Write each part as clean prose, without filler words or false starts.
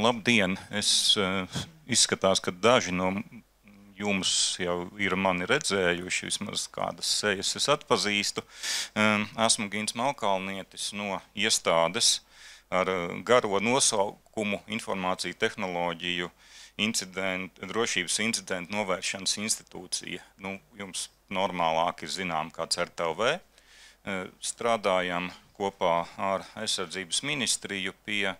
Labdien! Izskatās, ka daži no jums jau ir mani redzējuši, vismaz kādas sejas es atpazīstu. Esmu Gins Melkalnietis no iestādes ar garo nosaukumu Informāciju tehnoloģiju drošības incidentu novēršanas institūcija. Jums normālāk ir zinām kāds RTV. Strādājam kopā ar aizsardzības ministriju pie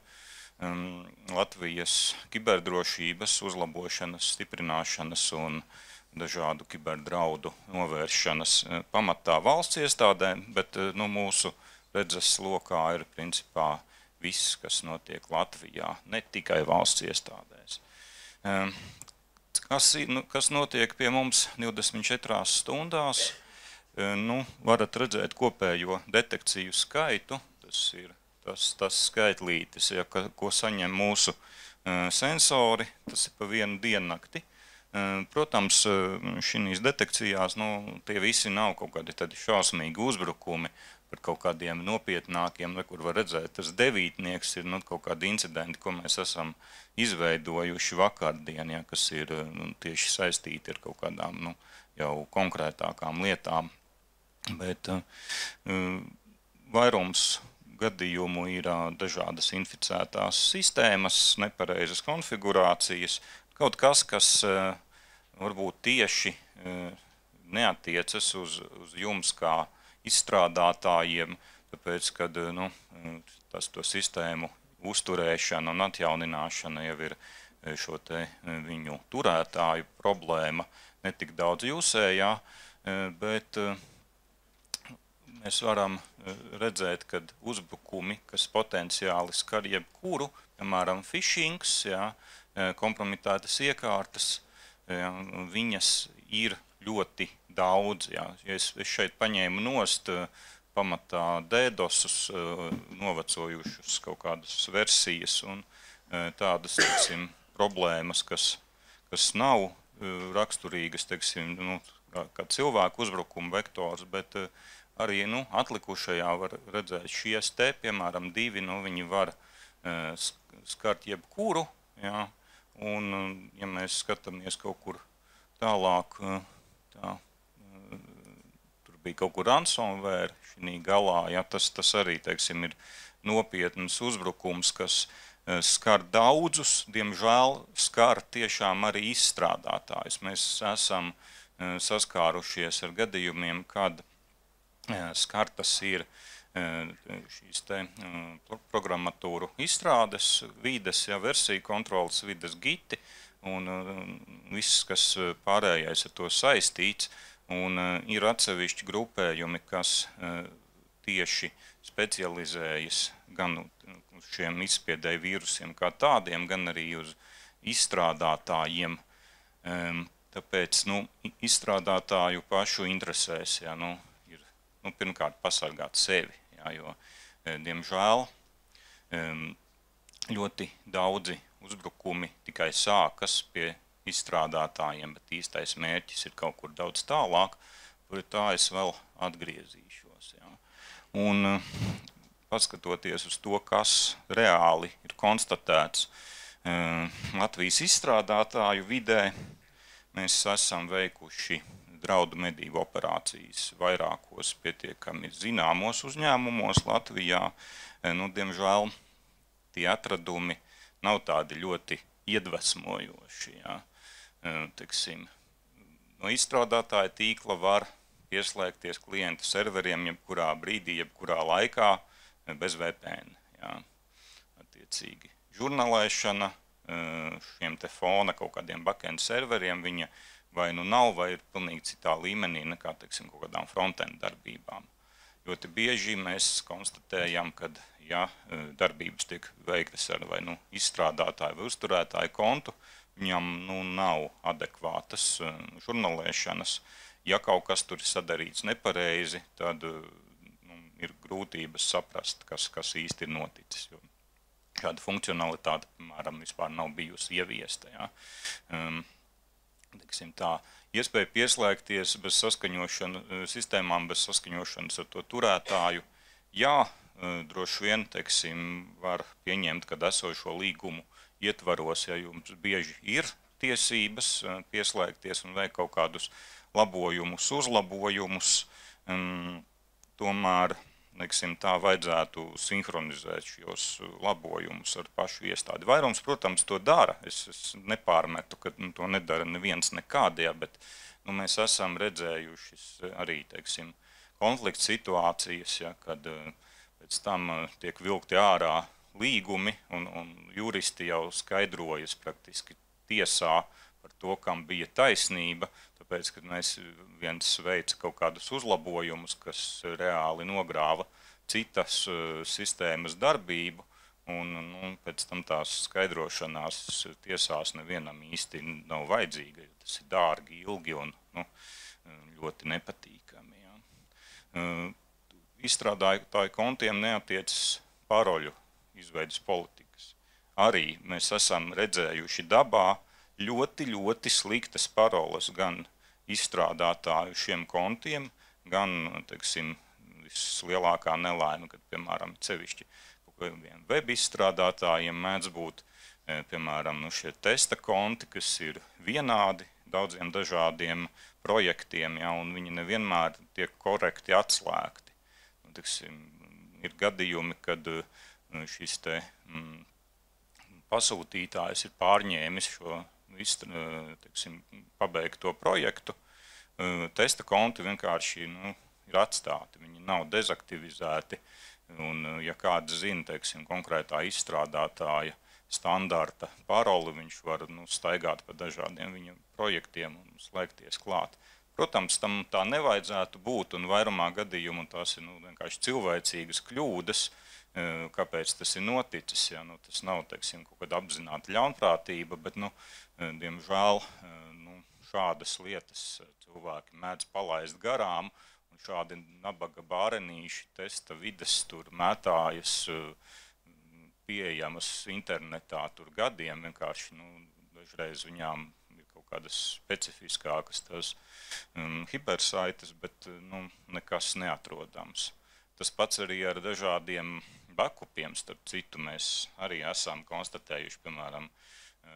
Latvijas kiberdrošības uzlabošanas, stiprināšanas un dažādu kiberdraudu novēršanas pamatā valsts iestādē, bet mūsu redzes lokā ir principā viss, kas notiek Latvijā, ne tikai valsts iestādēs. Kas notiek pie mums 24 stundās? Varat redzēt kopējo detekciju skaitu, tas ir tas skaitlītis, ko saņem mūsu sensori, tas ir pa vienu diennakti. Protams, šīs detekcijās tie visi nav kaut kādi tādi šausmīgi uzbrukumi par kaut kādiem nopietnākiem, kur var redzēt, tas devītnieks ir kaut kādi incidenti, ko mēs esam izveidojuši vakardien, kas ir tieši saistīti ar kaut kādām jau konkrētākām lietām. Bet vairums gadījumu ir dažādas inficētās sistēmas, nepareizas konfigurācijas, kaut kas, kas varbūt tieši neatiecas uz jums kā izstrādātājiem, tāpēc, kad to sistēmu uzturēšana un atjaunināšana jau ir šo te viņu turētāju problēma, ne tik daudz jūsējā, bet mēs varam redzēt, ka uzbrukumi, kas potenciāli skar jebkuru, piemēram, phishings, kompromitētas iekārtas, viņas ir ļoti daudz. Ja es šeit paņēmu nost pamatā DDoSus, novecojušus kaut kādas versijas un tādas, teiksim, problēmas, kas nav raksturīgas, teiksim, kā cilvēku uzbrukuma vektors, bet arī atlikušajā var redzēt šies te, piemēram, divi, viņi var skart jebkuru, un, ja mēs skatāmies kaut kur tālāk, tur bija kaut kur ransomware šī galā, tas arī, teiksim, ir nopietns uzbrukums, kas skar daudzus, diemžēl skar tiešām arī izstrādātājus. Mēs esam saskārušies ar gadījumiem, kad skartas ir šīs te programmatūru izstrādes, vides, versiju kontrolas, vides giti un viss, kas pārējais ar to saistīts. Un ir atsevišķi grupējumi, kas tieši specializējas gan uz šiem izspiedēju vīrusiem kā tādiem, gan arī uz izstrādātājiem. Tāpēc izstrādātāju pašu interesēs, pirmkārt pasargāt sevi, jo, diemžēl, ļoti daudzi uzbrukumi tikai sākas pie izstrādātājiem, bet īstais mērķis ir kaut kur daudz tālāk, par tā es vēl atgriezīšos. Un paskatoties uz to, kas reāli ir konstatēts Latvijas izstrādātāju vidē, mēs esam veikuši draudu medību operācijas vairākos pietiekami zināmos uzņēmumos Latvijā. Diemžēl tie atradumi nav tādi ļoti iedvesmojoši. Teiksim, no izstrādātāja tīkla var pieslēgties klientu serveriem jebkurā brīdī, jebkurā laikā bez VPN. Attiecīgi žurnālēšana šiem te fona kaut kādiem backend serveriem, viņa vai nav, vai ir pilnīgi citā līmenī nekā, teiksim, kaut kādām frontend darbībām. Ļoti bieži mēs konstatējam, kad, darbības tiek veiktas ar vai izstrādātāju vai uzturētāju kontu, viņam nav adekvātas žurnālēšanas. Ja kaut kas tur ir sadarīts nepareizi, tad ir grūtības saprast, kas īsti ir noticis. Jo šāda funkcionalitāte, piemēram, vispār nav bijusi ieviesta. Tā iespēja pieslēgties bez saskaņošanas sistēmām, bez saskaņošanas ar to turētāju. droši vien, teiksim, var pieņemt, kad esošo līgumu ietvaros, ja jums bieži ir tiesības pieslēgties un veikt kaut kādus labojumus, uzlabojumus, tomēr, teiksim, tā vajadzētu sinhronizēt šos labojumus ar pašu iestādi. Vairums, protams, to dara. Es nepārmetu, ka to nedara neviens nekādajā, bet mēs esam redzējuši arī, teiksim, konflikta situācijas, ja, kad pēc tam tiek vilkti ārā līgumi un juristi jau skaidrojas praktiski tiesā par to, kam bija taisnība, tāpēc, ka viens veica kaut kādus uzlabojumus, kas reāli nogrāva citas sistēmas darbību, un pēc tam tās skaidrošanās tiesās nevienam īsti nav vajadzīga, jo tas ir dārgi, ilgi un ļoti nepatīkami. Ja. Izstrādātāju kontiem neatiecas paroļu izveidas politikas. Arī mēs esam redzējuši dabā ļoti, ļoti sliktas paroles gan izstrādātāju šiem kontiem, gan, teiksim, vislielākā nelaime, kad, piemēram, sevišķi web izstrādātājiem mēdz būt, piemēram, šie testa konti, kas ir vienādi daudziem dažādiem projektiem, ja, un viņi nevienmēr tiek korekti atslēgti. Teiksim, ir gadījumi, kad šis te pasūtītājs ir pārņēmis šo teiksim, pabeigto projektu. Testa konti vienkārši ir atstāti, viņi nav dezaktivizēti, un ja kāds zina, teiksim, konkrētā izstrādātāja standarta paroli, viņš var staigāt pa dažādiem viņa projektiem un slēgties klāt. Protams, tam tā nevajadzētu būt, un vairumā gadījumu tās ir vienkārši cilvēcīgas kļūdas, kāpēc tas ir noticis. Ja, tas nav, teiksim, kaut kāda apzināta ļaunprātība, bet, diemžēl, šādas lietas cilvēki mēdz palaist garām, un šādi nabaga bārenīši testa vides tur mētājas pieejamas internetā tur gadiem, vienkārši, dažreiz viņām kādas specifiskākas tās hipersaites, bet nekas neatrodams. Tas pats arī ar dažādiem backupiem, starp citu, mēs arī esam konstatējuši, piemēram,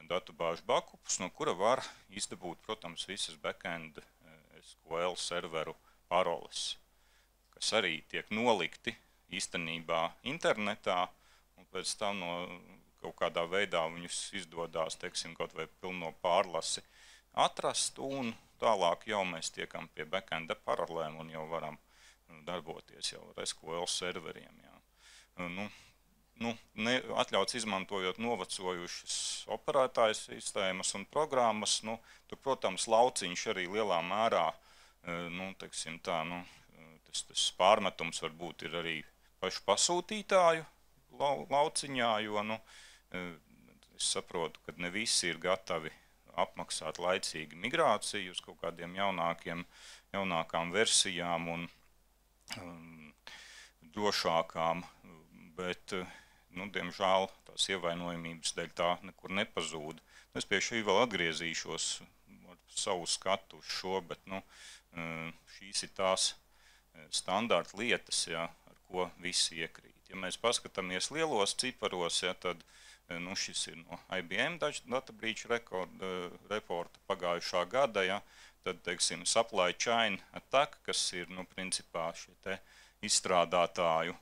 datubāžu backupus, no kura var izdabūt, protams, visas backend SQL serveru paroles, kas arī tiek nolikti īstenībā internetā, un pēc tam no kaut kādā veidā viņus izdodās, teiksim, kaut vai pilno pārlasi atrast, un tālāk jau mēs tiekam pie backenda paralēm un jau varam darboties jau ar SQL serveriem. Jā. Atļauts izmantojot novecojušas operētāju sistēmas un programmas, tur, protams, lauciņš arī lielā mērā, teiksim tā, tas pārmetums varbūt ir arī pašu pasūtītāju lauciņā, jo, es saprotu, ka ne visi ir gatavi apmaksāt laicīgi migrāciju uz kaut kādiem jaunākām versijām un drošākām, bet, diemžēl, tās ievainojamības dēļ tā nekur nepazūd. Es pie šī vēl atgriezīšos ar savu skatu uz šo, bet, šīs ir tās standarta lietas, ja, ar ko visi iekrīt. Ja mēs paskatāmies lielos ciparos, ja, tad šis ir no IBM Data Breach reporta pagājušā gada, ja, tad, teiksim, supply chain attack, kas ir, principā, šie te izstrādātāju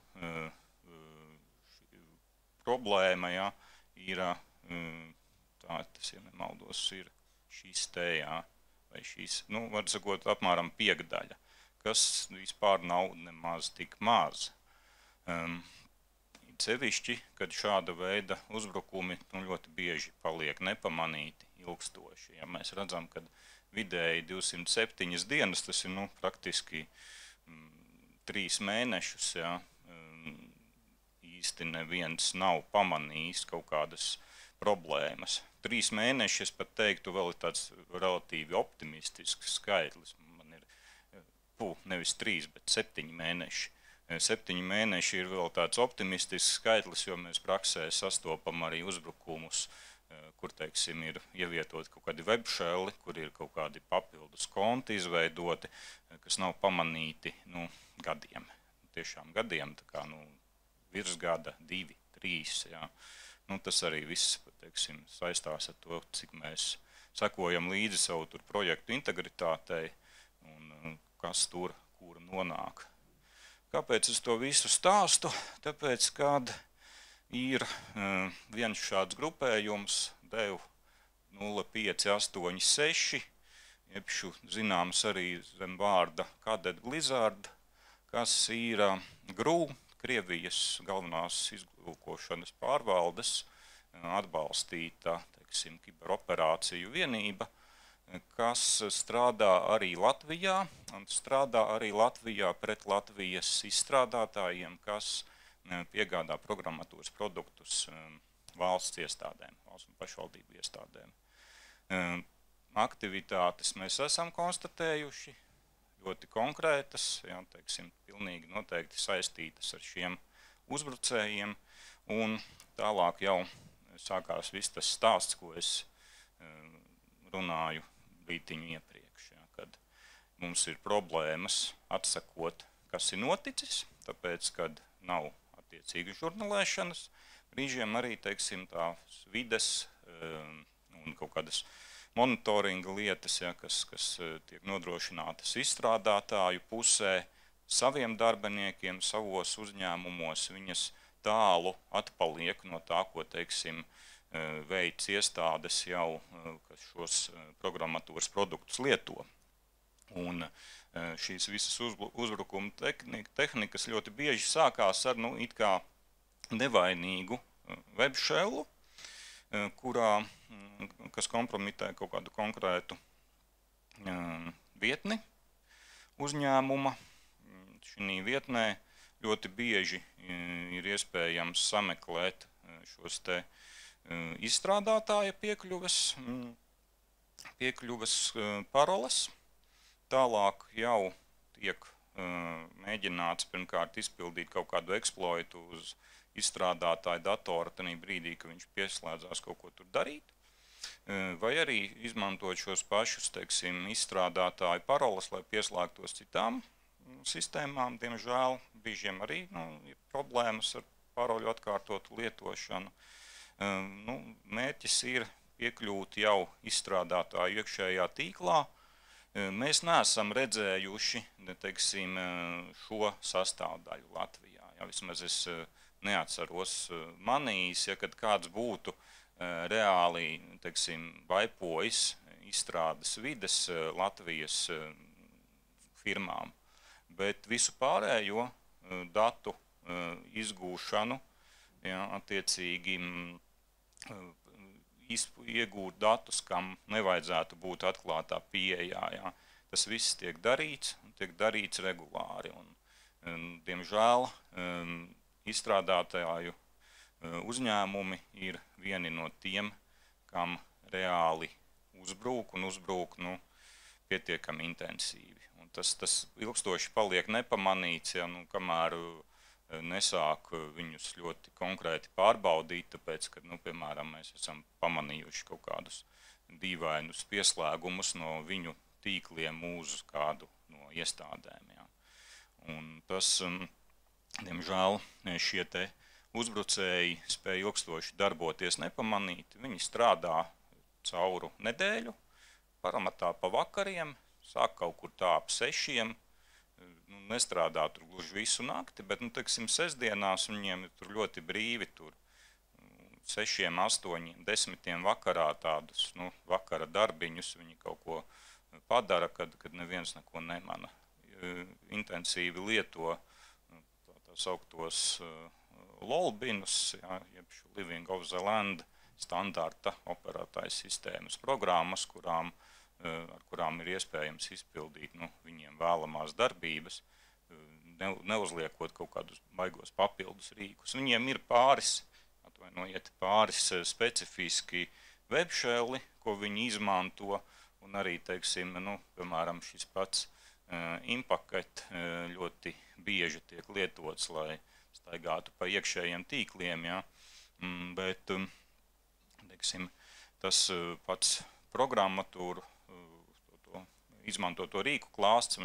problēma, ja, ir, tas, ja nemaldos, ir šis te, ja, vai šīs, var sakot, apmēram piekdaļa, kas vispār nav nemaz tik maz. Sevišķi, kad šāda veida uzbrukumi ļoti bieži paliek nepamanīti, ilgstoši. Ja mēs redzam, ka vidēji 207 dienas, tas ir praktiski 3 mēnešus, ja, īsti neviens nav pamanījis kaut kādas problēmas. 3 mēneši, es pat teiktu, vēl ir tāds relatīvi optimistisks skaitlis. Man ir nevis 3, bet 7 mēneši. 7 mēneši ir vēl tāds optimistisks skaitlis, jo mēs praksē sastopam arī uzbrukumus, kur, teiksim, ir ievietot kaut kādi webšelli, kur ir kaut kādi papildus konti izveidoti, kas nav pamanīti, gadiem. Tiešām gadiem, tā kā, virsgada, 2, 3. Jā. Nu, tas arī viss, teiksim, saistās ar to, cik mēs sekojam līdzi savu tur projektu integritātei un kas tur, kur nonāk. Kāpēc es to visu stāstu? Tāpēc, kad ir viens šāds grupējums, DEV 0586, iepšu zināms arī zem vārda Cadet Blizzard, kas ir GRU, Krievijas galvenās izlūkošanas pārvaldes atbalstīta, teiksim, kiberoperāciju vienība, kas strādā arī Latvijā, un strādā arī Latvijā pret Latvijas izstrādātājiem, kas piegādā programmatūras produktus valsts iestādēm, valsts un pašvaldību iestādēm. Aktivitātes mēs esam konstatējuši, ļoti konkrētas, jā, teiksim, pilnīgi noteikti saistītas ar šiem uzbrucējiem, un tālāk jau sākās viss tas stāsts, ko es runāju brītiņu iepriekš, jā, kad mums ir problēmas atsakot, kas ir noticis, tāpēc, kad nav attiecīgi žurnalēšanas, brīžiem arī, teiksim, tās vides un kaut kādas monitoringa lietas, ja, kas tiek nodrošinātas izstrādātāju pusē, saviem darbiniekiem, savos uzņēmumos, viņas tālu atpaliek no tā, ko, teiksim, veids iestādes jau, kas šos programmatūras produktus lieto. Un šīs visas uzbrukuma tehnikas ļoti bieži sākās ar, nu, it kā nevainīgu webšellu, kas kompromitē kaut kādu konkrētu vietni uzņēmuma. Šī vietnē ļoti bieži ir iespējams sameklēt šos te izstrādātāja piekļuves paroles. Tālāk jau tiek mēģināts pirmkārt izpildīt kaut kādu eksploitu uz izstrādātāja datora tajā brīdī, ka viņš pieslēdzās kaut ko tur darīt. Vai arī izmantot šos pašus, teiksim, izstrādātāju paroles, lai pieslēgtos citām sistēmām. Diemžēl brīžiem arī ir problēmas ar paroļu atkārtotu lietošanu. Mērķis ir piekļūt jau izstrādātāju iekšējā tīklā. Mēs neesam redzējuši, teiksim, šo sastāvdaļu Latvijā. Ja, vismaz es neatceros manījis, ja kad kāds būtu reāli, teiksim, vaipojis izstrādes vides Latvijas firmām. Bet visu pārējo datu izgūšanu, ja, attiecīgi iegūt datus, kam nevajadzētu būt atklātā pieejā. Ja. Tas viss tiek darīts regulāri. Diemžēl izstrādātāju uzņēmumi ir vieni no tiem, kam reāli uzbrūk pietiekami intensīvi. Un tas ilgstoši paliek nepamanīts, ja, kamēr nesāk viņus ļoti konkrēti pārbaudīt, tāpēc, ka, piemēram, mēs esam pamanījuši kaut kādus dīvainus pieslēgumus no viņu tīkliem uz kādu no iestādēm. Ja. Un tas, diemžēl, šie te uzbrucēji spēja ilgstoši darboties nepamanīti. Viņi strādā cauru nedēļu, paramatā pa vakariem, sāk kaut kur tā ap 6, nestrādā tur gluži visu nakti, bet, teiksim, sestdienās viņiem ir tur ļoti brīvi, tur 6, 8, 10 vakarā tādus, vakara darbiņus viņi kaut ko padara, kad neviens neko nemana. Intensīvi lieto tā sauktos LOLbinus, ja, jeb Living of the Land standarta operētājas sistēmas programmas, ar kurām ir iespējams izpildīt viņiem vēlamās darbības, neuzliekot kaut kādus baigos papildus rīkus. Viņiem ir pāris specifiski webšelli, ko viņi izmanto, un arī, teiksim, piemēram, šis pats Impacket ļoti bieži tiek lietots, lai staigātu pa iekšējiem tīkliem, ja. Bet, teiksim, tas pats programmatūru, izmantoto rīku klāsts,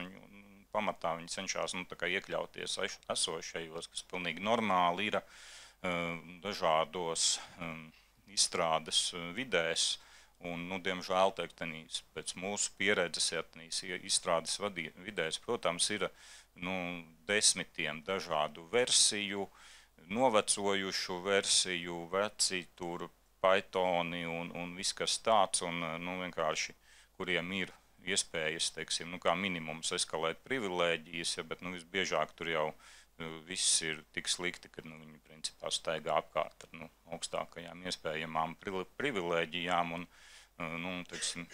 pamatā viņi cenšas tā kā iekļauties esošajos, kas pilnīgi normāli ir dažādos izstrādes vidēs. Un, diemžēl, tenīs, pēc mūsu pieredzes, tenīs izstrādes vidēs, protams, ir desmitiem dažādu versiju, novecojušu versiju, veci tur Pythoni un viss kas tāds, un vienkārši, kuriem ir iespējas, teiksim, kā minimums eskalēt privilēģijas, bet visbiežāk tur jau viss ir tik slikti, ka viņi principā staigā apkārt ar augstākajām iespējamām privilēģijām, un teiksim,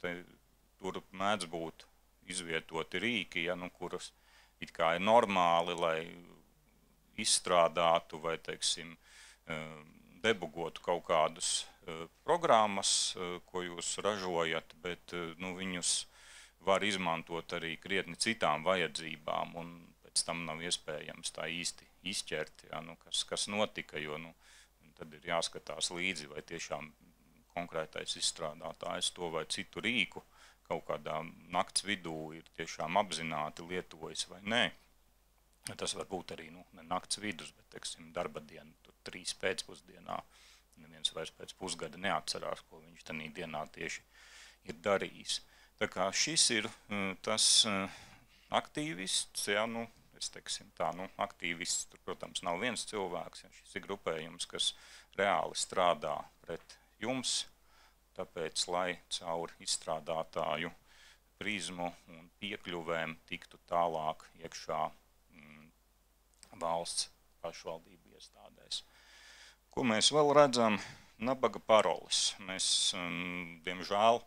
tur mēdz būt izvietoti rīki, kuras it kā ir normāli, lai izstrādātu vai, teiksim, debugotu kaut kādus programmas, ko jūs ražojat, bet viņus var izmantot arī krietni citām vajadzībām, un pēc tam nav iespējams tā īsti izķert, kas notika, jo tad ir jāskatās līdzi, vai tiešām konkrētais izstrādātājs to vai citu rīku kaut kādā nakts vidū ir tiešām apzināti lietojis vai nē. Tas var būt arī ne nakts vidus, bet, teiksim, darba diena, 3 pēcpusdienā. Neviens vairs pēc pusgada neatcerās, ko viņš tanī dienā tieši ir darījis. Tā kā šis ir tas aktīvists, es teiksim tā, aktīvists, tur, protams, nav viens cilvēks, šis ir grupējums, kas reāli strādā pret jums, tāpēc, lai caur izstrādātāju prizmu un piekļuvēm tiktu tālāk iekšā valsts pašvaldību iestādēs. Ko mēs vēl redzam? Nabaga paroles. Mēs, diemžēl,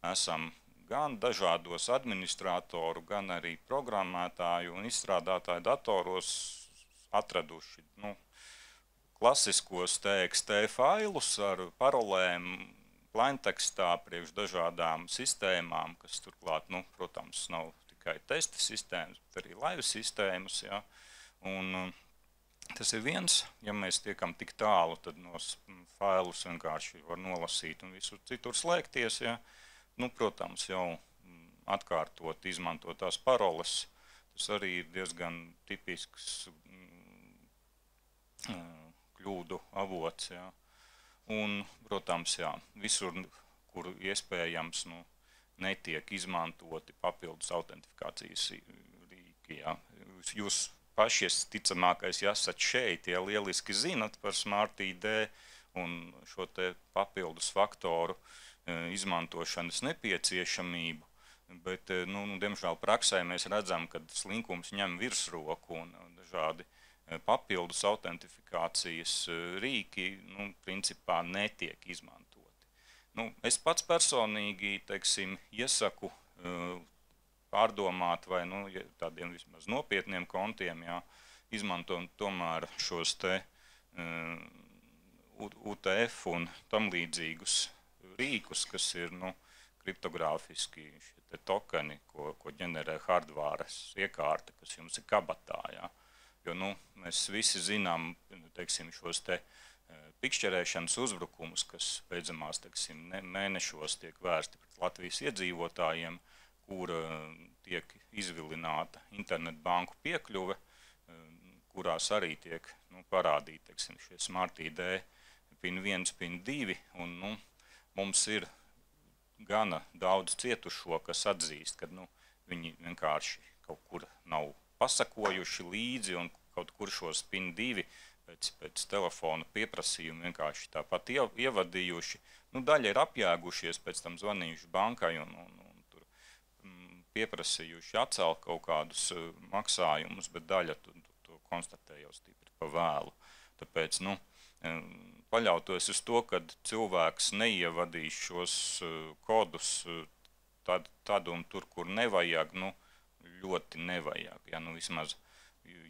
esam gan dažādos administratoru, gan arī programmētāju un izstrādātāju datoros atraduši klasiskos TXT failus ar parolēm plaintekstā priekš dažādām sistēmām, kas turklāt, protams, nav tikai testa sistēmas, bet arī live sistēmas, ja. Un tas ir viens, ja mēs tiekam tik tālu, tad no failus vienkārši var nolasīt un visur citur slēgties, ja. Protams, jau atkārtot izmantotās paroles, tas arī ir diezgan tipisks kļūdu avots, ja. Un, protams, jā, visur, kur iespējams netiek izmantoti papildus autentifikācijas rīki. Jā. Jūs paši ticamākais, ja esat šeit, ja lieliski zinat par Smart ID un šo te papildus faktoru izmantošanas nepieciešamību, bet, diemžēl praksē mēs redzam, ka slinkums ņem virsroku un dažādi papildus autentifikācijas rīki, principā netiek izmantoti. Es pats personīgi, teiksim, iesaku pārdomāt vai, tādiem vismaz nopietniem kontiem, jā, izmantot tomēr šos te UTF un tam līdzīgus rīkus, kas ir, kriptogrāfiski šie te tokeni, ko ģenerē hardvāres iekārta, kas jums ir kabatā, jā. Jo, mēs visi zinām, teiksim, šos te pikšķerēšanas uzbrukumus, kas beidzamās, teiksim, mēnešos tiek vērsti pret Latvijas iedzīvotājiem, kur tiek izvilināta internetbanku piekļuve, kurās arī tiek parādīti, teiksim, šie Smart ID PIN 1, PIN 2, un mums ir gana daudz cietušo, kas atzīst, ka viņi vienkārši kaut kur nav pasakojuši līdzi un kaut kur šos PIN 2 pēc telefona pieprasījumu vienkārši tāpat ievadījuši. Daļa ir apjēgušies, pēc tam zvanījuši bankai un tur pieprasījuši atcelt kaut kādus maksājumus, bet daļa to konstatē jau stipri pa vēlu. Tāpēc, paļautos uz to, ka cilvēks neievadīs šos kodus tad un tur, kur nevajag, ļoti nevajag. Ja, vismaz,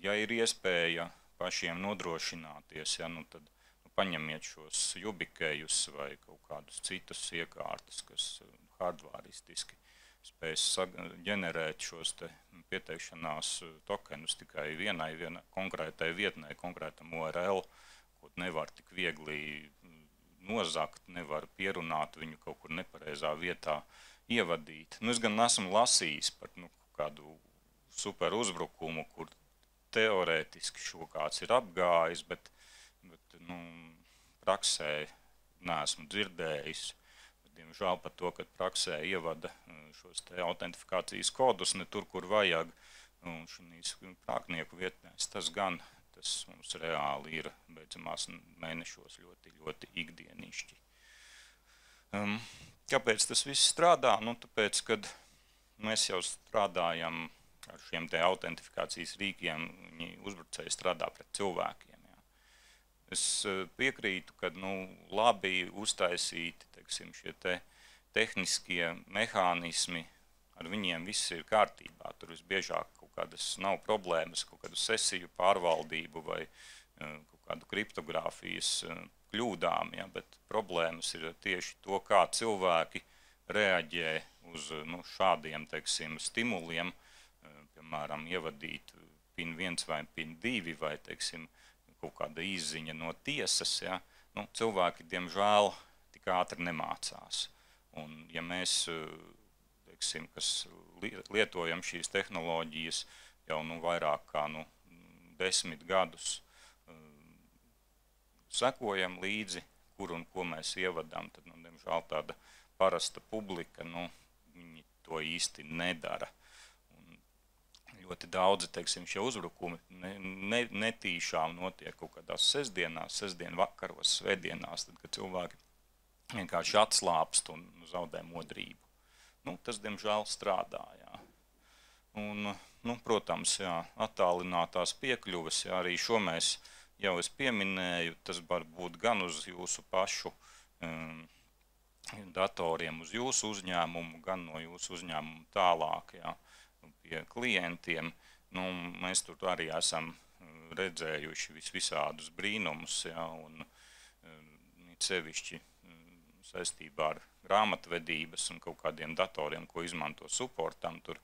ja ir iespēja pašiem nodrošināties, ja, tad paņemiet šos jubikējus vai kaut kādus citus iekārtas, kas hardvāristiski spēs ģenerēt šos te pieteikšanās tokenus tikai vienai konkrētai vietnei, konkrētam URL, ko nevar tik viegli nozakt, nevar pierunāt viņu kaut kur nepareizā vietā ievadīt. Es gan esmu lasījis par kādu super uzbrukumu, kur teorētiski šo kāds ir apgājis, bet nu, praksē neesmu dzirdējis. Diemžēl par to, ka praksē ievada šos te autentifikācijas kodus ne tur, kur vajag, un šīs prāknieku vietnēs tas mums reāli ir beidzamās mēnešos ļoti, ļoti ikdienišķi. Kāpēc tas viss strādā? Nu, tāpēc, kad mēs jau strādājam ar šiem te autentifikācijas rīkiem, viņi uzbrucēji strādā pret cilvēkiem. Jā. Es piekrītu, ka labi uztaisīti, teiksim, šie te tehniskie mehānismi, ar viņiem viss ir kārtībā. Tur visbiežāk kaut kādas nav problēmas, kaut kādu sesiju pārvaldību vai kaut kādu kriptogrāfijas kļūdām, ja, bet problēmas ir tieši to, kā cilvēki reaģē uz šādiem, teiksim, stimuliem, piemēram, ievadīt PIN 1 vai PIN 2 vai, teiksim, kaut kāda izziņa no tiesas, ja, cilvēki, diemžēl, tik ātri nemācās. Un, ja mēs, teiksim, kas lietojam šīs tehnoloģijas jau vairāk kā 10 gadus, sekojam līdzi, kur un ko mēs ievadām, tad, diemžēl, tāda parasta publika, viņi to īsti nedara. Un ļoti daudzi, teiksim, šie uzbrukumi netīšām notiek kaut kādās sestdienās, sestdien vakaros, svētdienās, tad, kad cilvēki vienkārši atslāpst un zaudē modrību. Tas, diemžēl, strādā, jā. Un, protams, jā, attālinātās piekļuves, jā, arī šo mēs jau es pieminēju, tas var būt gan uz jūsu pašu datoriem, uz jūsu uzņēmumu, gan no jūsu uzņēmumu tālāk, jā, pie klientiem. Mēs tur arī esam redzējuši visādus brīnumus, jā, un sevišķi saistībā ar grāmatvedības un kaut kādiem datoriem, ko izmanto supportam, tur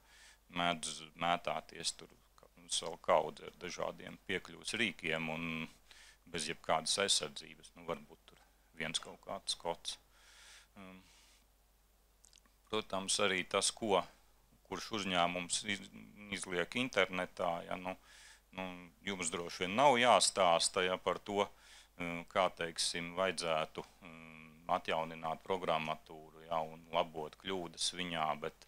mēdz mētāties tur savu kaudzi ar dažādiem piekļuvas rīkiem un bez jebkādas aizsardzības. Varbūt tur viens kaut kāds kods. Protams, arī tas, kurš uzņēmums izliek internetā, ja, jums droši vien nav jāstāsta, ja, par to, kā, teiksim, vajadzētu atjaunināt programmatūru, ja, un labot kļūdas viņā, bet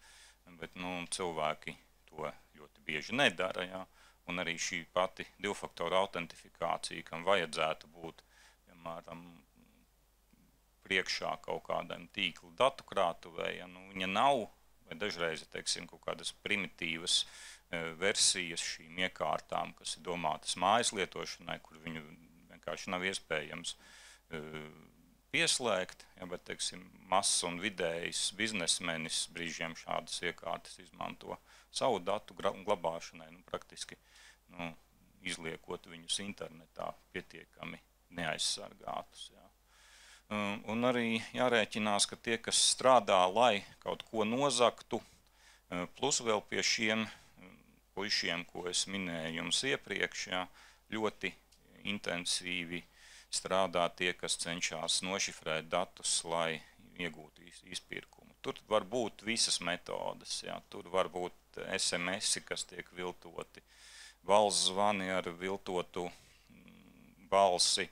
cilvēki to ļoti bieži nedara, ja? Un arī šī pati divfaktoru autentifikācija, kam vajadzētu būt, piemēram, priekšā kaut kādam tīklu datu krātuvē, ja? Viņa nav, vai dažreiz, teiksim, kaut kādas primitīvas versijas šīm iekārtām, kas ir domātas mājas lietošanai, kur viņu vienkārši nav iespējams pieslēgt, ja, bet, teiksim, mazs un vidējs biznesmenis brīžiem šādas iekārtas izmanto savu datu glabāšanai, praktiski izliekot viņus internetā pietiekami neaizsargātus. Jā. Un arī jārēķinās, ka tie, kas strādā, lai kaut ko nozaktu, plus vēl pie šiem puišiem, ko es minēju jums iepriekš, jā, ļoti intensīvi strādā tie, kas cenšas nošifrēt datus, lai iegūtu izpirkumu. Tur var būt visas metodas, jā. Tur var būt SMS-i, kas tiek viltoti, valsts zvani ar viltotu balsi,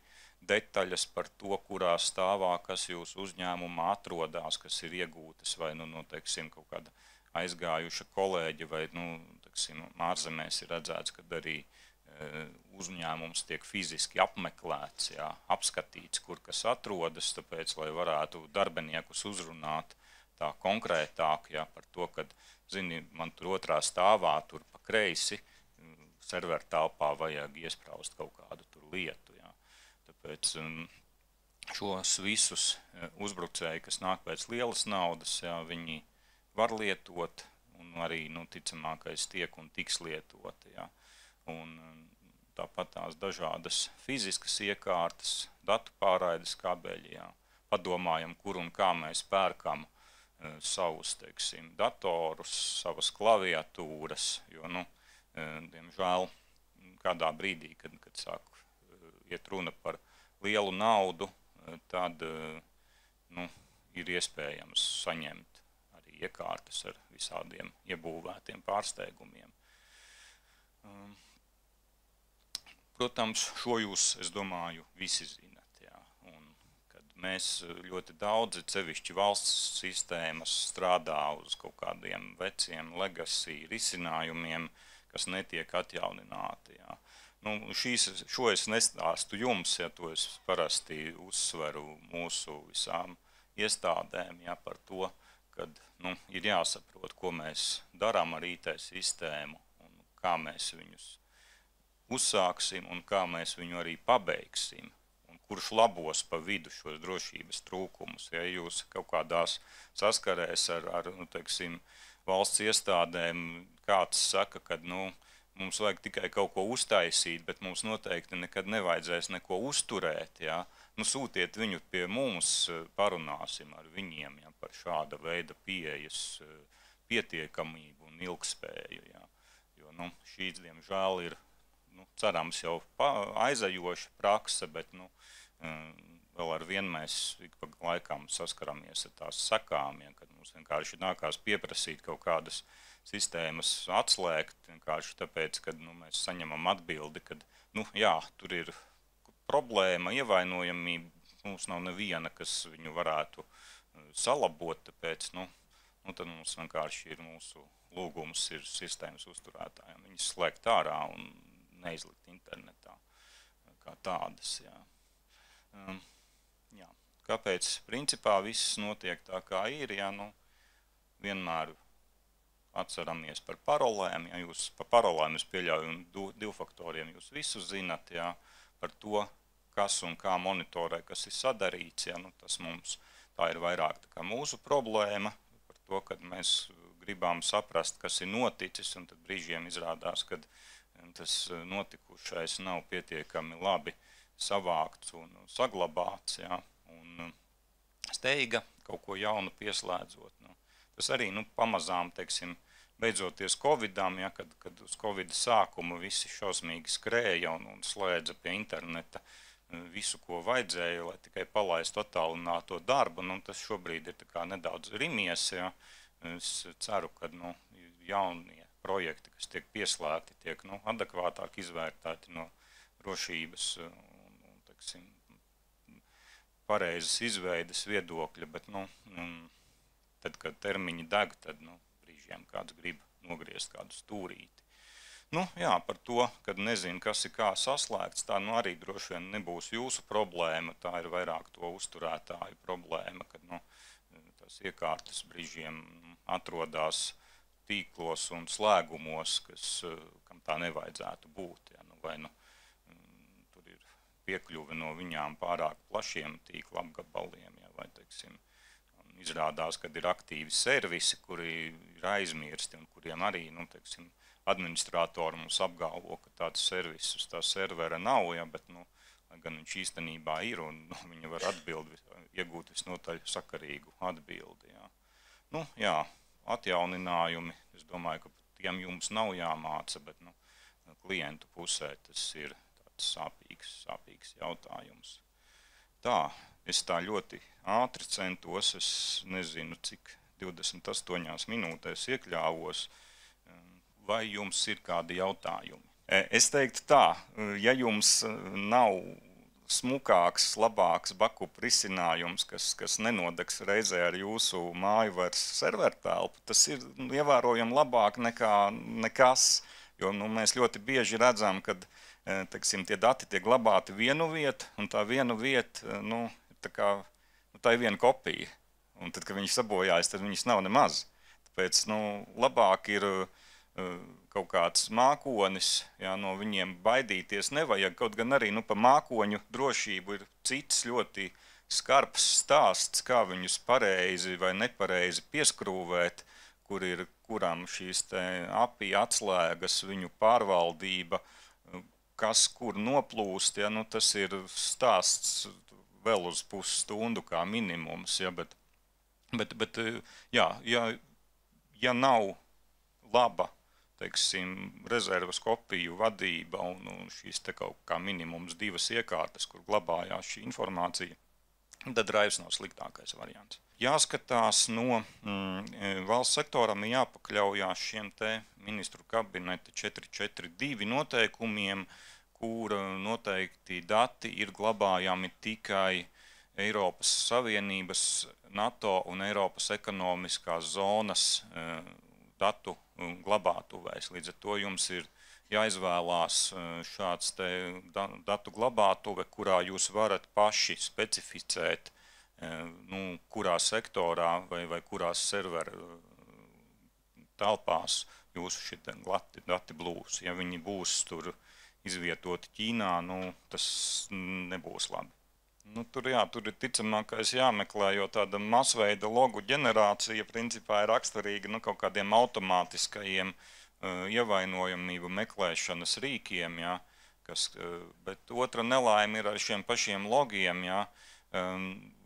detaļas par to, kurā stāvā, kas jūsu uzņēmumā atrodas, kas ir iegūtas, vai, teiksim, kaut kāda aizgājuša kolēģi, vai, teiksim, ārzemēs ir redzēts, kad arī uzņēmums tiek fiziski apmeklēts, jā, apskatīts, kur kas atrodas, tāpēc, lai varētu darbiniekus uzrunāt tā konkrētāk, jā, par to, kad, zini, man tur otrā stāvā, tur pa kreisi, serveru telpā vajag iespraust kaut kādu tur lietu, jā. Tāpēc šos visus uzbrucēji, kas nāk pēc lielas naudas, jā, viņi var lietot, un arī, ticamākais tiek un tiks lietoti, jā. Un tāpat tās dažādas fiziskas iekārtas, datu pārraides kabeļi, jā. Padomājam, kur un kā mēs pērkam savus, teiksim, datorus, savas klaviatūras, jo, diemžēl, kādā brīdī, kad sāk iet runa par lielu naudu, tad, ir iespējams saņemt arī iekārtas ar visādiem iebūvētiem pārsteigumiem. Protams, šo jūs, es domāju, visi zinat, jā. Un kad mēs ļoti daudzi, sevišķi valsts sistēmas, strādā uz kaut kādiem veciem legacy risinājumiem, kas netiek atjaunināti, jā. Šo es nestāstu jums, ja to es parasti uzsveru mūsu visām iestādēm, ja, par to, kad ir jāsaprot, ko mēs darām ar IT sistēmu un kā mēs viņus uzsāksim un kā mēs viņu arī pabeigsim. Un kurš labos pa vidu šos drošības trūkumus. Ja jūs kaut kādās saskarēs ar teiksim, valsts iestādēm, kāds saka, ka mums vajag tikai kaut ko uztaisīt, bet mums noteikti nekad nevajadzēs neko uzturēt. Ja? Sūtiet viņu pie mums, parunāsim ar viņiem, ja, par šāda veida pieejas pietiekamību un ilgspēju. Ja? Jo šīs, diemžēl, ir cerams jau aizajoša prakse, bet vēl ar vienu mēs ik pa laikam saskaramies ar tās sekām, ja, kad mums vienkārši nākās pieprasīt kaut kādas sistēmas atslēgt, vienkārši tāpēc, kad mēs saņemam atbildi, kad jā, tur ir problēma, ievainojamība, mums nav neviena, kas viņu varētu salabot, tāpēc tad mums vienkārši ir mūsu lūgums ir sistēmas uzturētājiem, viņas slēgt ārā un neizlikt internetā kā tādas. Jā. Jā. Kāpēc? Principā viss notiek tā, kā ir. Jā, vienmēr atceramies par parolēm. Ja jūs par parolēm es pieļauju un divfaktoriem jūs visu zinat, jā, par to, kas un kā monitorē, kas ir sadarīts. Jā, tas mums tā ir vairāk tā kā mūsu problēma, par to, kad mēs gribam saprast, kas ir noticis, un tad brīžiem izrādās, kad tas notikušais nav pietiekami labi savākts un saglabāts, ja, un steiga kaut ko jaunu pieslēdzot. Tas arī pamazām, teiksim, beidzoties Covidam, ja, kad uz Covida sākuma visi šausmīgi skrēja un slēdza pie interneta visu, ko vajadzēja, lai tikai palaistu attālināto darbu. Tas šobrīd ir tā kā nedaudz rimies. Ja. Es ceru, ka jaunie projekti, kas tiek pieslēgti, tiek adekvātāk izvērtēti no drošības un teiksim, pareizas izveides viedokļa, bet tad, kad termiņi deg, tad brīžiem kāds grib nogriezt kādu stūrīti. Jā, par to, kad nezinu, kas ir kā saslēgts, tā arī droši vien nebūs jūsu problēma, tā ir vairāk to uzturētāju problēma, kad tās iekārtas brīžiem atrodās tīklos un slēgumos, kam tā nevajadzētu būt. Ja, vai tur ir piekļuve no viņām pārāk plašiem tīkla apgabaliem, ja, vai, teiksim, izrādās, kad ir aktīvi servisi, kuri ir aizmirsti un kuriem arī, teiksim, administratori mums apgalvo, ka tāds servis uz tā servera nav, ja, bet, lai gan viņš īstenībā ir un viņa var iegūt visnotaļ sakarīgu atbildi. Ja. Jā. Atjauninājumi, es domāju, ka tiem jums nav jāmāca, bet klientu pusē tas ir tāds sāpīgs jautājums. Tā, es tā ļoti ātri centos, es nezinu, cik 28 minūtēs iekļāvos, vai jums ir kādi jautājumi? Es teiktu tā, ja jums nav smukāks, labāks backup risinājums, kas nenodegs reizē ar jūsu māju vairs servertelpu, tas ir ievērojami labāk nekā nekas, jo mēs ļoti bieži redzam, kad teiksim, tie dati tiek glabāti vienu vietu, un tā vienu vietu, tā ir viena kopija, un tad, kad viņi sabojājas, tad viņas nav nemaz. Tāpēc, labāk ir kaut kāds mākonis, jā, no viņiem baidīties nevajag, kaut gan arī pa mākoņu drošību ir cits ļoti skarbs stāsts, kā viņus pareizi vai nepareizi pieskrūvēt, kuram šīs API atslēgas, viņu pārvaldība, kas kur noplūst, ja, tas ir stāsts vēl uz pusstundu kā minimums, ja, bet jā, ja nav laba, teiksim, rezervas kopiju vadība un šīs te kaut kā minimums 2 iekārtas, kur glabājās šī informācija, tad drives nav sliktākais variants. jāskatās no valsts sektoram ir jāpakļaujās šiem te ministru kabineta 442 noteikumiem, kur noteikti dati ir glabājami tikai Eiropas Savienības, NATO un Eiropas ekonomiskās zonas datu glabātuvēs. Līdz ar to jums ir jāizvēlās šāds te datu glabātuve, kurā jūs varat paši specificēt, kurā sektorā vai kurās serveru telpās jūsu šitie dati blūs. Ja viņi būs tur izvietoti Ķīnā, tas nebūs labi. Tur ir ticamākais jāmeklē, jo tāda masveida logu ģenerācija principā ir raksturīga kaut kādiem automātiskajiem ievainojamību meklēšanas rīkiem, ja, bet otra nelaime ir ar šiem pašiem logiem, ja,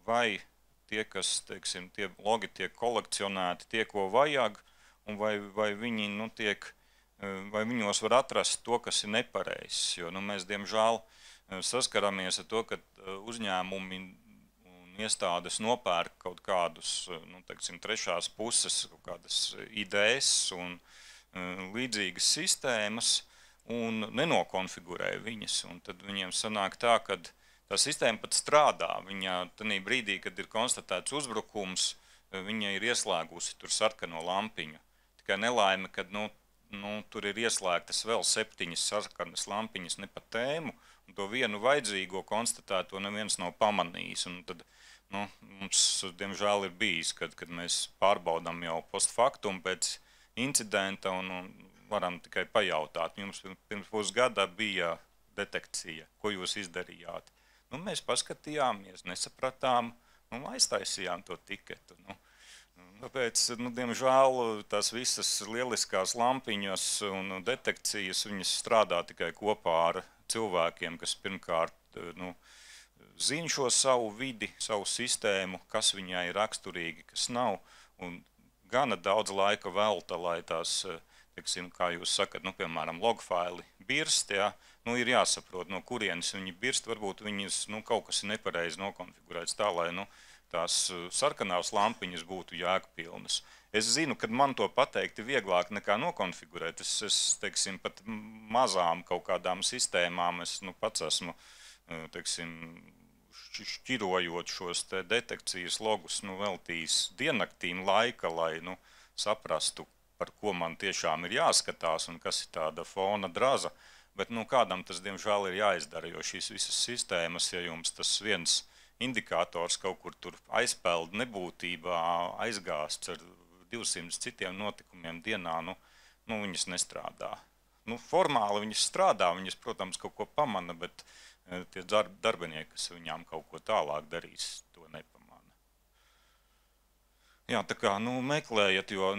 vai tie, kas, teiksim, tie logi tiek kolekcionēti, tie, ko vajag, un vai viņi, vai viņos var atrast to, kas ir nepareizs, jo, mēs, diemžēl, saskaramies ar to, ka uzņēmumi un iestādes nopērk kaut kādus, teiksim, trešās puses, kaut kādas IDS un līdzīgas sistēmas un nenokonfigurē viņas. Un tad viņiem sanāk tā, ka tā sistēma pat strādā. Viņa tanī brīdī, kad ir konstatēts uzbrukums, viņa ir ieslēgusi tur sarkano lampiņu. Tikai nelaime, kad tur ir ieslēgtas vēl 7 sarkanas lampiņas ne pa tēmu, un to vienu vajadzīgo konstatēto neviens nav pamanījis. Un tad mums, diemžēl, ir bijis, kad mēs pārbaudām jau post factum pēc incidenta un varam tikai pajautāt. Jums pirms pusgada bija detekcija, ko jūs izdarījāt. Mēs paskatījāmies, nesapratām, aiztaisījām to tiketu. Tāpēc, diemžēl, tās visas lieliskās lampiņas un detekcijas, viņas strādā tikai kopā ar cilvēkiem, kas pirmkārt zina šo savu vidi, savu sistēmu, kas viņai ir raksturīgi, kas nav, un gana daudz laika velta, lai tās, teiksim, kā jūs sakat, piemēram, logfaili birst, ja, ir jāsaprot, no kurienes viņi birst, varbūt viņas, kaut kas ir nepareizi nokonfigurēts tā, lai, tās sarkanās lampiņas būtu jēgpilnas. Es zinu, ka man to pateikt ir vieglāk nekā nokonfigurēt. Es teiksim, pat mazām kaut kādām sistēmām es pats esmu, teiksim, šķirojot šos te detekcijas logus, veltījis diennaktīm laika, lai saprastu, par ko man tiešām ir jāskatās un kas ir tāda fona draza. Bet kādam tas, diemžēl, ir jāizdara, jo šīs visas sistēmas, ja jums tas viens indikators kaut kur tur aizpeld nebūtībā, aizgāsts ar 200 citiem notikumiem dienā, viņas nestrādā. Formāli viņas strādā, viņas, protams, kaut ko pamana, bet tie darbinieki, kas viņām kaut ko tālāk darīs, to nepamana. Jā, tā kā, meklējiet, jo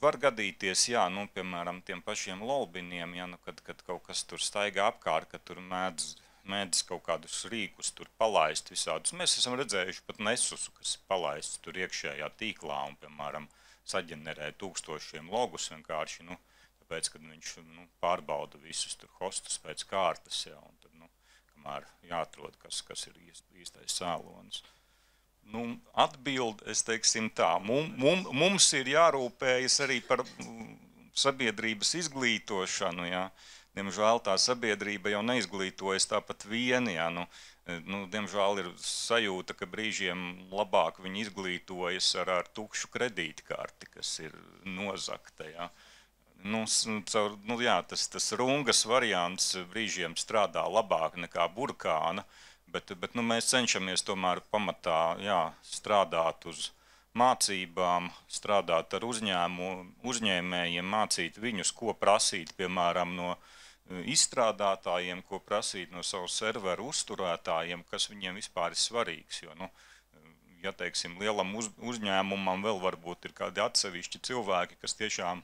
var gadīties, jā, piemēram, tiem pašiem lolbiniem, ja, kad kaut kas tur staigā apkārt, kad tur mēdz kaut kādus rīkus tur palaist visādus. Mēs esam redzējuši pat Nesusu, kas ir palaists tur iekšējā tīklā un, piemēram, saģenerē tūkstošiem logus vienkārši, tāpēc, kad viņš pārbauda visus tur hostus pēc kārtas, ja, un tad, kamēr jāatrod, kas ir īstais cēlonis. Atbild, es teiksim tā, mums ir jārūpējas arī par sabiedrības izglītošanu, ja. Diemžēl tā sabiedrība jau neizglītojas tāpat vieni, ja, diemžēl ir sajūta, ka brīžiem labāk viņi izglītojas ar tukšu kredītkarti, kas ir nozakta, ja. Jā, tas rungas variants brīžiem strādā labāk nekā burkāna, bet mēs cenšamies tomēr pamatā, jā, strādāt uz mācībām, strādāt ar uzņēmējiem, mācīt viņus, ko prasīt, piemēram, no izstrādātājiem, ko prasīt no savu serveru uzturētājiem, kas viņiem vispār ir svarīgs. Jo, ja, teiksim, lielam uzņēmumam vēl varbūt ir kādi atsevišķi cilvēki, kas tiešām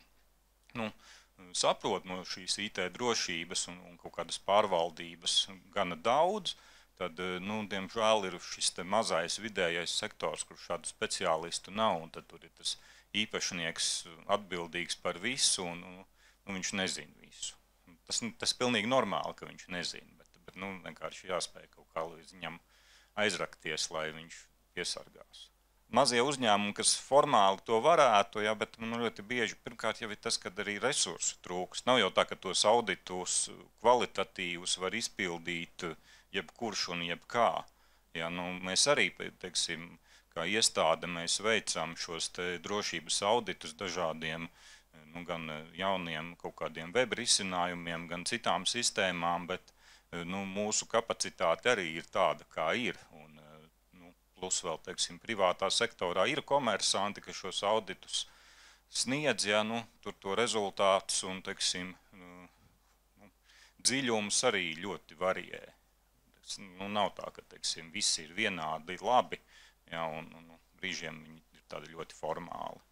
saprot no šīs IT drošības un kaut kādas pārvaldības gana daudz, tad, diemžēl, ir šis te mazais vidējais sektors, kur šādu speciālistu nav, un tad tur ir tas īpašnieks atbildīgs par visu, un viņš nezina visu. Tas pilnīgi normāli, ka viņš nezina, bet vienkārši jāspēj kaut kā līdz viņam aizrakties, lai viņš piesargās. mazie uzņēmumi, kas formāli to varētu, jā, bet ļoti bieži pirmkārt jau ir tas, kad arī resursu trūks. Nav jau tā, ka tos auditus kvalitatīvus var izpildīt jebkurš un jebkā. Jā, mēs arī, teiksim, kā iestāde, mēs veicam šos te drošības auditus dažādiem, gan jauniem kaut kādiem web risinājumiem, gan citām sistēmām, bet mūsu kapacitāte arī ir tāda, kā ir. Un, plus vēl, teiksim, privātā sektorā ir komersanti, kas šos auditus sniedz, ja, tur to rezultātus un, teiksim, dziļums arī ļoti varijē. Nav tā, ka, teiksim, visi ir vienādi labi, ja, un brīžiem viņi ir tādi ļoti formāli.